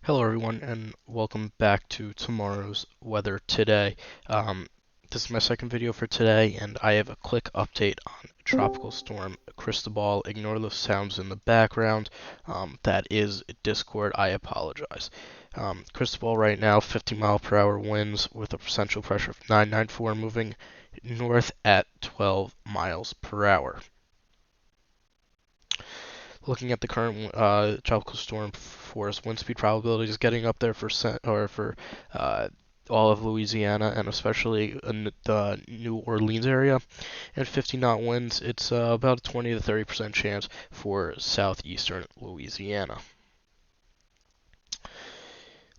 Hello everyone and welcome back to tomorrow's weather today. This is my second video for today and I have a quick update on Tropical Storm Cristobal. Ignore the sounds in the background. That is Discord. I apologize. Cristobal right now 50-mile-per-hour winds with a central pressure of 994 moving north at 12 miles per hour. Looking at the current tropical storm force wind speed probability is getting up there for uh, all of Louisiana and especially in the New Orleans area. And 50-knot winds, it's about a 20 to 30% chance for southeastern Louisiana.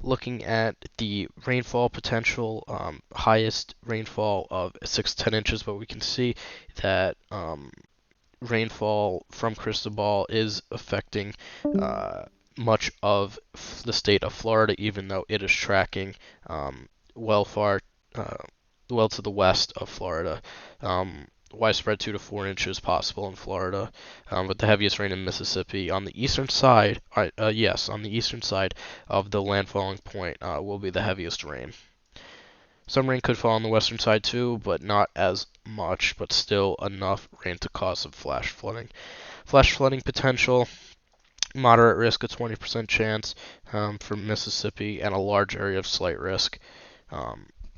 Looking at the rainfall potential, highest rainfall of 6 to 10 inches, but we can see that rainfall from Cristobal is affecting much of the state of Florida, even though it is tracking well far, well to the west of Florida. Widespread 2 to 4 inches possible in Florida, with the heaviest rain in Mississippi on the eastern side. Yes, on the eastern side of the landfalling point will be the heaviest rain. Some rain could fall on the western side too, but not as much, but still enough rain to cause some flash flooding. Flash flooding potential, moderate risk, a 20% chance for Mississippi, and a large area of slight risk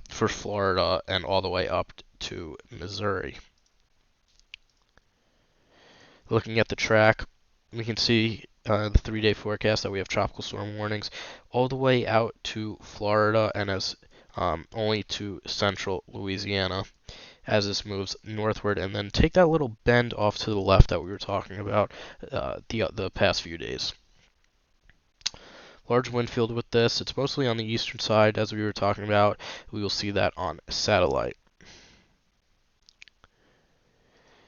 for Florida and all the way up to Missouri. Looking at the track, we can see the 3-day forecast that we have tropical storm warnings all the way out to Florida and as only to central Louisiana as this moves northward, and then take that little bend off to the left that we were talking about the past few days. Large wind field with this. It's mostly on the eastern side, as we were talking about. We will see that on satellite.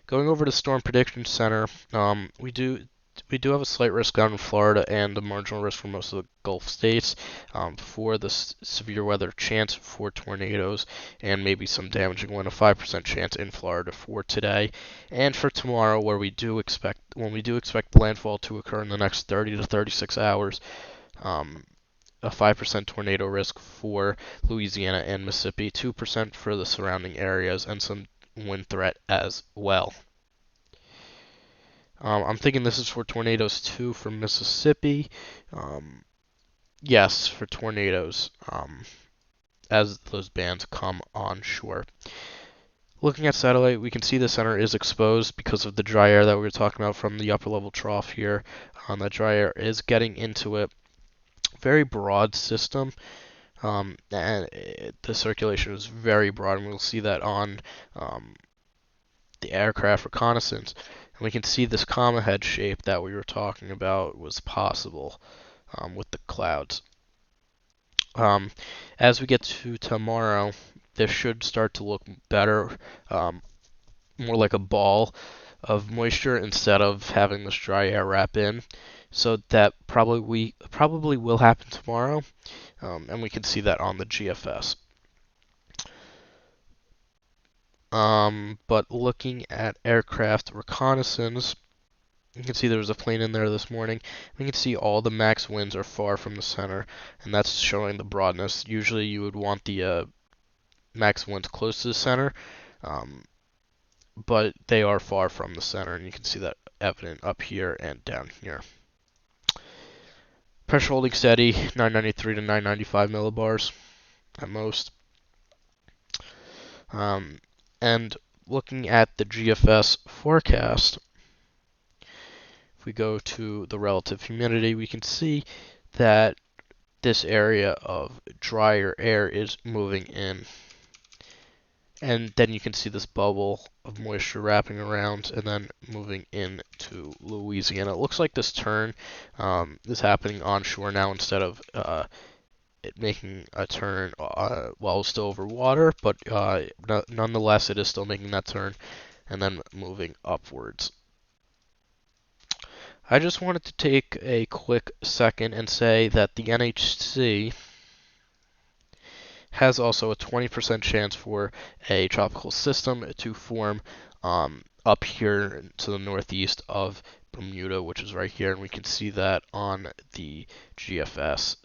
Going over to Storm Prediction Center, we do have a slight risk down in Florida and a marginal risk for most of the Gulf states for the severe weather chance for tornadoes and maybe some damaging wind, a 5% chance in Florida for today and for tomorrow, when we do expect landfall to occur in the next 30 to 36 hours. A 5% tornado risk for Louisiana and Mississippi, 2% for the surrounding areas, and some wind threat as well. I'm thinking this is for tornadoes too for Mississippi. Yes, for tornadoes as those bands come on shore. Looking at satellite, we can see the center is exposed because of the dry air that we were talking about from the upper level trough here. That dry air is getting into it. Very broad system. And the circulation is very broad, and we'll see that on the aircraft reconnaissance. And we can see this comma head shape that we were talking about was possible with the clouds. As we get to tomorrow, this should start to look better, more like a ball of moisture instead of having this dry air wrap in. So that probably will happen tomorrow, and we can see that on the GFS. But looking at aircraft reconnaissance, you can see there was a plane in there this morning. We can see all the max winds are far from the center, and that's showing the broadness. Usually you would want the max winds close to the center, but they are far from the center, and you can see that evident up here and down here. Pressure holding steady, 993 to 995 millibars at most. And looking at the GFS forecast, if we go to the relative humidity, we can see that this area of drier air is moving in. And then you can see this bubble of moisture wrapping around and then moving into Louisiana. It looks like this turn is happening onshore now instead of it making a turn while it's still over water, but nonetheless it is still making that turn and then moving upwards. I just wanted to take a quick second and say that the NHC has also a 20% chance for a tropical system to form up here to the northeast of Bermuda, which is right here, and we can see that on the GFS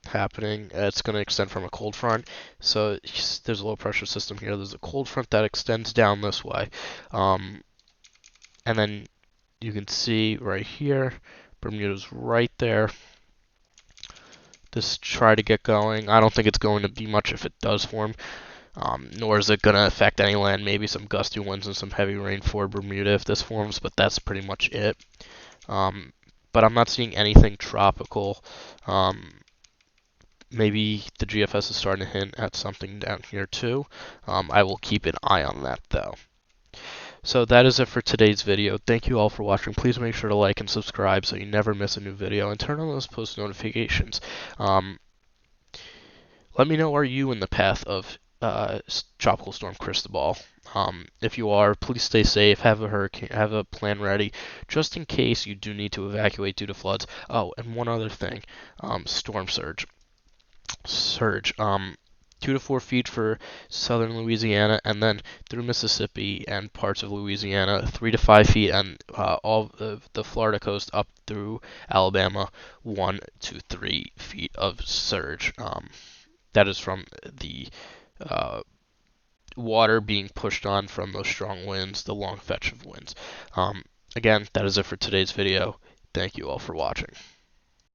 happening. It's going to extend from a cold front. So there's a low pressure system here. There's a cold front that extends down this way. And then you can see right here, Bermuda's right there. Just try to get going. I don't think it's going to be much if it does form, nor is it going to affect any land. Maybe some gusty winds and some heavy rain for Bermuda if this forms, but that's pretty much it. But I'm not seeing anything tropical. Maybe the GFS is starting to hint at something down here too. I will keep an eye on that though. So that is it for today's video. Thank you all for watching. Please make sure to like and subscribe so you never miss a new video, and turn on those post notifications. Let me know, are you in the path of Tropical Storm Cristobal? If you are, please stay safe. Have a plan ready, just in case you do need to evacuate due to floods. Oh, and one other thing, storm surge. 2 to 4 feet for southern Louisiana, and then through Mississippi and parts of Louisiana, 3 to 5 feet, and all of the Florida coast up through Alabama, 1 to 3 feet of surge. That is from the water being pushed on from those strong winds, the long fetch of winds. Again, that is it for today's video. Thank you all for watching.